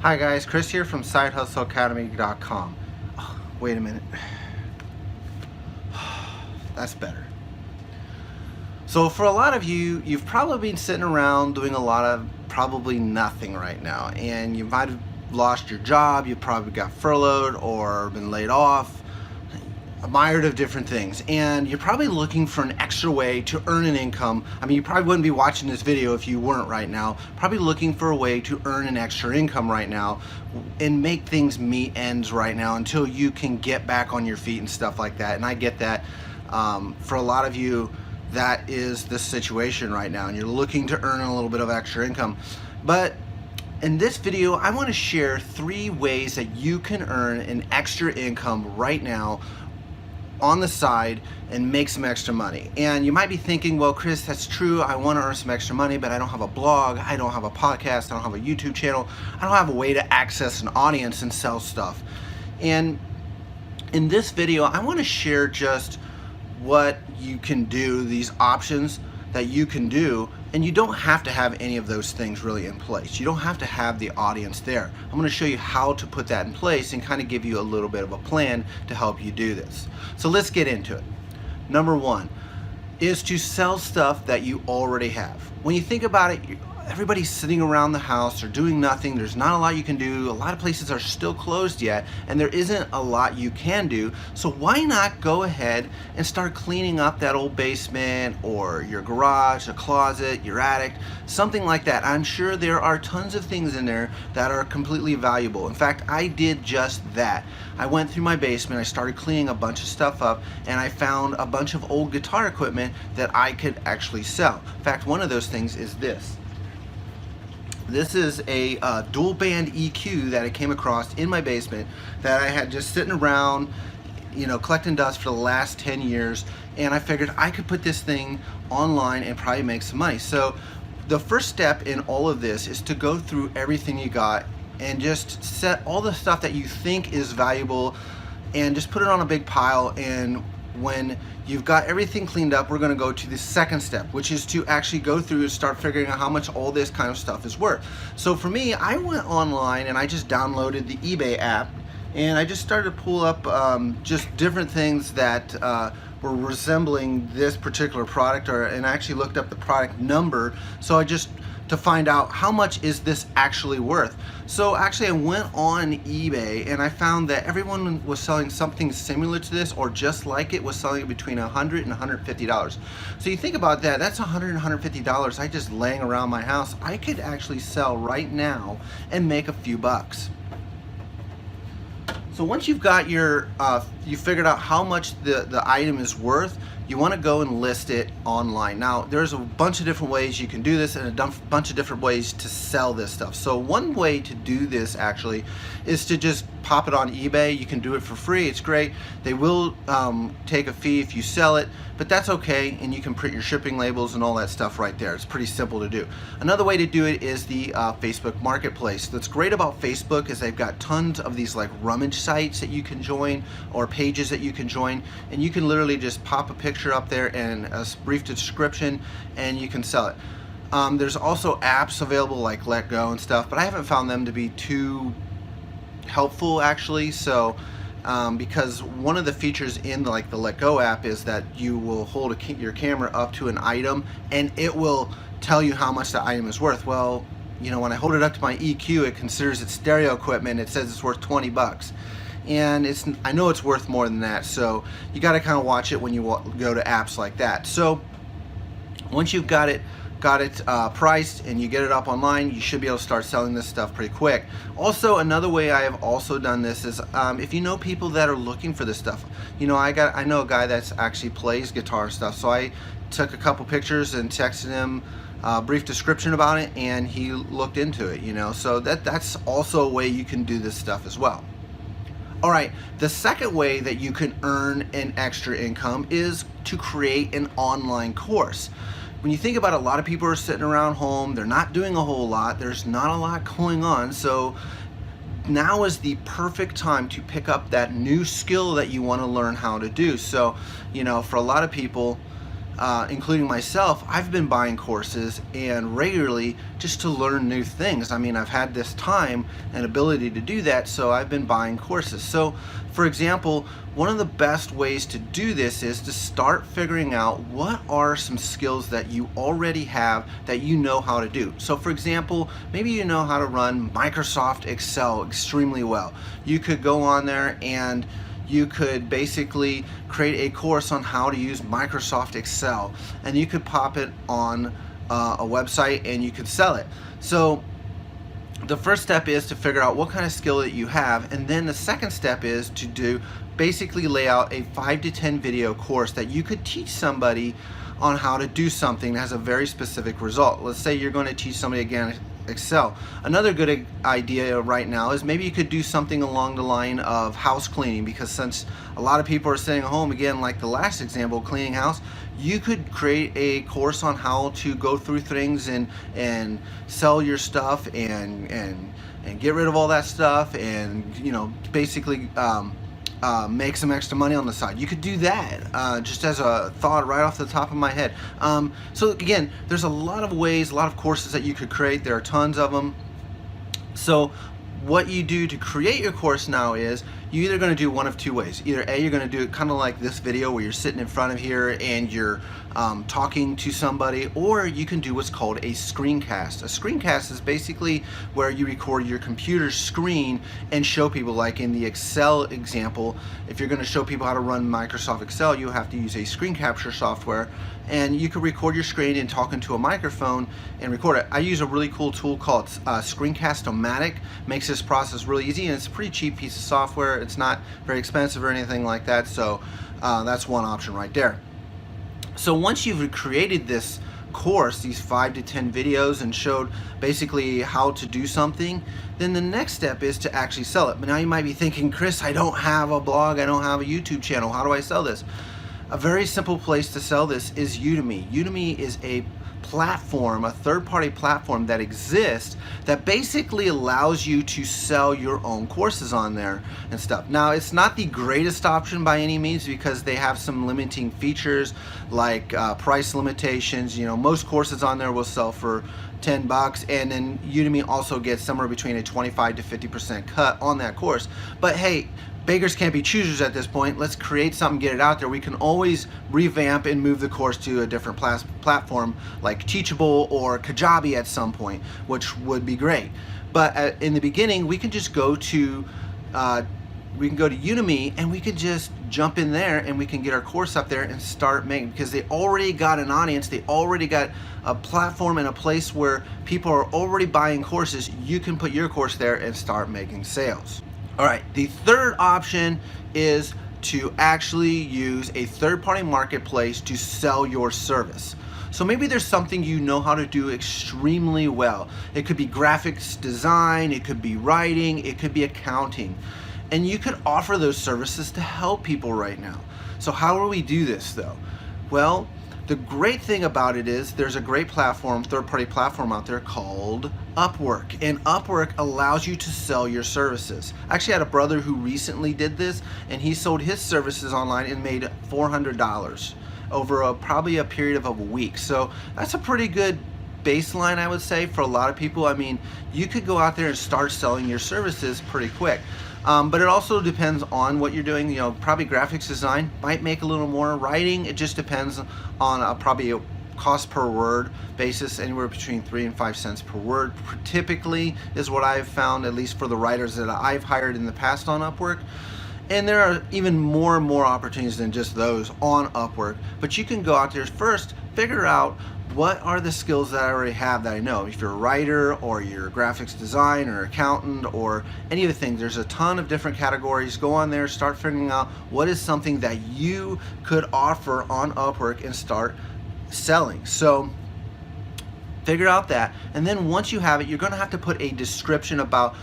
Hi guys, Chris here from SideHustleAcademy.com. Oh, wait a minute. That's better. So for a lot of you, you've probably been sitting around doing a lot of probably nothing right now, and you might have lost your job, you probably got furloughed or been laid off, a myriad of different things, and you're probably looking for an extra way to earn an income. I mean, you probably wouldn't be watching this video if you weren't right now. Probably looking for a way to earn an extra income right now and make things meet ends right now until you can get back on your feet and stuff like that. And I get that. For a lot of you, that is the situation right now, and you're looking to earn a little bit of extra income. But in this video, I want to share 3 ways that you can earn an extra income right now on the side and make some extra money. And you might be thinking, well, Chris, that's true, I want to earn some extra money, but I don't have a blog, I don't have a podcast, I don't have a YouTube channel, I don't have a way to access an audience and sell stuff. And in this video, I want to share just what you can do, these options that you can do, and you don't have to have any of those things really in place. You don't have to have the audience there. I'm going to show you how to put that in place and kind of give you a little bit of a plan to help you do this. So let's get into it. Number 1 is to sell stuff that you already have. When you think about it, everybody's sitting around the house or doing nothing. There's not a lot you can do. A lot of places are still closed yet, and there isn't a lot you can do. So why not go ahead and start cleaning up that old basement or your garage, a closet, your attic, something like that. I'm sure there are tons of things in there that are completely valuable. In fact, I did just that. I went through my basement, I started cleaning a bunch of stuff up, and I found a bunch of old guitar equipment that I could actually sell. In fact, one of those things is this. This is a dual band EQ that I came across in my basement that I had just sitting around, you know, collecting dust for the last 10 years, and I figured I could put this thing online and probably make some money. So the first step in all of this is to go through everything you got and just set all the stuff that you think is valuable and just put it on a big pile. And when you've got everything cleaned up, we're going to go to the second step, which is to actually go through and start figuring out how much all this kind of stuff is worth. So for me, I went online and I just downloaded the eBay app, and I just started to pull up just different things that were resembling this particular product, and I actually looked up the product number, so I just to find out how much is this actually worth. So actually I went on eBay and I found that everyone was selling something similar to this, or just like it, was selling it between $100 and $150. So you think about that, that's $100 and $150 I just laying around my house. I could actually sell right now and make a few bucks. So once you've got your, you figured out how much the item is worth, you want to go and list it online. Now, there's a bunch of different ways you can do this and a bunch of different ways to sell this stuff. So one way to do this actually is to just pop it on eBay. You can do it for free. It's great. They will take a fee if you sell it, but that's okay, and you can print your shipping labels and all that stuff right there. It's pretty simple to do. Another way to do it is the Facebook Marketplace. What's great about Facebook is they've got tons of these like rummage sites that you can join, or pages that you can join, and you can literally just pop a picture up there and a brief description and you can sell it. There's also apps available like Letgo and stuff, but I haven't found them to be too helpful actually. So because one of the features in the Letgo app is that you will hold your camera up to an item and it will tell you how much the item is worth. Well, you know, when I hold it up to my EQ, it considers it stereo equipment. It says it's worth 20 bucks. And I know it's worth more than that, so you got to kind of watch it when you go to apps like that. So once you've got it priced and you get it up online, you should be able to start selling this stuff pretty quick. Also, another way I have also done this is if you know people that are looking for this stuff. You know, I know a guy that's actually plays guitar stuff, so I took a couple pictures and texted him a brief description about it, and he looked into it. You know, so that's also a way you can do this stuff as well. All right, the second way that you can earn an extra income is to create an online course. When you think about it, a lot of people are sitting around home, they're not doing a whole lot, there's not a lot going on, so now is the perfect time to pick up that new skill that you want to learn how to do. So, you know, for a lot of people, including myself, I've been buying courses and regularly just to learn new things. I mean, I've had this time and ability to do that, so I've been buying courses. So, for example, one of the best ways to do this is to start figuring out what are some skills that you already have that you know how to do. So, for example, maybe you know how to run Microsoft Excel extremely well. You could go on there and you could basically create a course on how to use Microsoft Excel, and you could pop it on a website and you could sell it. So the first step is to figure out what kind of skill that you have, and then the second step is to basically lay out a 5 to 10 video course that you could teach somebody on how to do something that has a very specific result. Let's say you're going to teach somebody again Excel. Another good idea right now is maybe you could do something along the line of house cleaning, because since a lot of people are sitting at home, again, like the last example, cleaning house, you could create a course on how to go through things and sell your stuff and get rid of all that stuff, and basically make some extra money on the side. You could do that just as a thought right off the top of my head. So again, there's a lot of ways, a lot of courses that you could create. There are tons of them. So what you do to create your course now is you're either going to do one of two ways. Either A, you're going to do it kind of like this video where you're sitting in front of here and you're talking to somebody, or you can do what's called a screencast. A screencast is basically where you record your computer screen and show people, like in the Excel example, if you're going to show people how to run Microsoft Excel, you have to use a screen capture software, and you can record your screen and talk into a microphone and record it. I use a really cool tool called Screencast-O-Matic. Makes this process really easy, and it's a pretty cheap piece of software. It's not very expensive or anything like that, so that's one option right there. So once you've created this course, these 5 to 10 videos, and showed basically how to do something, then the next step is to actually sell it. But now you might be thinking, Chris, I don't have a blog, I don't have a YouTube channel, how do I sell this? A very simple place to sell this is Udemy. Udemy is a platform, a third-party platform that exists that basically allows you to sell your own courses on there and stuff. Now, it's not the greatest option by any means, because they have some limiting features like price limitations. Most courses on there will sell for $10, and then Udemy also gets somewhere between a 25 to 50% cut on that course. But hey, beggars can't be choosers at this point. Let's create something, get it out there. We can always revamp and move the course to a different platform like Teachable or Kajabi at some point, which would be great. But in the beginning, we can just go to Udemy, and we could just jump in there and we can get our course up there and start making, because they already got an audience, they already got a platform and a place where people are already buying courses. You can put your course there and start making sales. All right, the third option is to actually use a third-party marketplace to sell your service. So maybe there's something you know how to do extremely well. It could be graphics design, it could be writing, it could be accounting. And you could offer those services to help people right now. So how do we do this though? Well, the great thing about it is there's a great platform, third-party platform out there called Upwork, and Upwork allows you to sell your services. I actually had a brother who recently did this, and he sold his services online and made $400 over probably a period of a week. So that's a pretty good baseline, I would say, for a lot of people. I mean, you could go out there and start selling your services pretty quick. But it also depends on what you're doing. Probably graphics design might make a little more. Writing, it just depends on probably a cost per word basis, anywhere between 3 and 5 cents per word typically is what I've found, at least for the writers that I've hired in the past on Upwork. And there are even more and more opportunities than just those on Upwork. But you can go out there first, figure out what are the skills that I already have that I know. If you're a writer, or you're a graphics design or accountant, or any of the things, there's a ton of different categories. Go on there, start figuring out what is something that you could offer on Upwork and start selling. So figure out that, and then once you have it, you're going to have to put a description about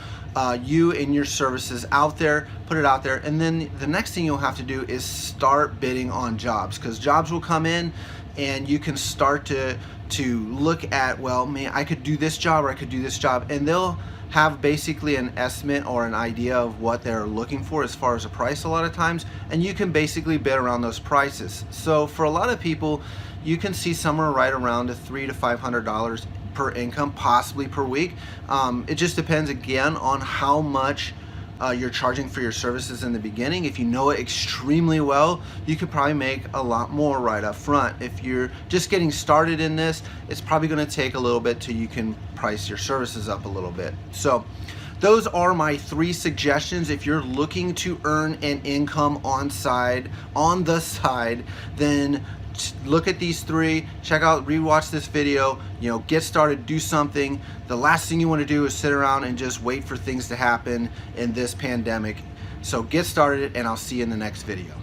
you and your services out there, put it out there, and then the next thing you'll have to do is start bidding on jobs, because jobs will come in and you can start to look at, well, man, I could do this job or I could do this job, and they'll have basically an estimate or an idea of what they're looking for as far as a price a lot of times, and you can basically bid around those prices. So for a lot of people, you can see somewhere right around $300 to $500 per income, possibly per week. It just depends again on how much you're charging for your services in the beginning. If you know it extremely well, you could probably make a lot more right up front. If you're just getting started in this, it's probably going to take a little bit till you can price your services up a little bit. So those are my 3 suggestions. If you're looking to earn an income on the side, then look at these 3, check out, rewatch this video, get started, do something. The last thing you want to do is sit around and just wait for things to happen in this pandemic. So get started, and I'll see you in the next video.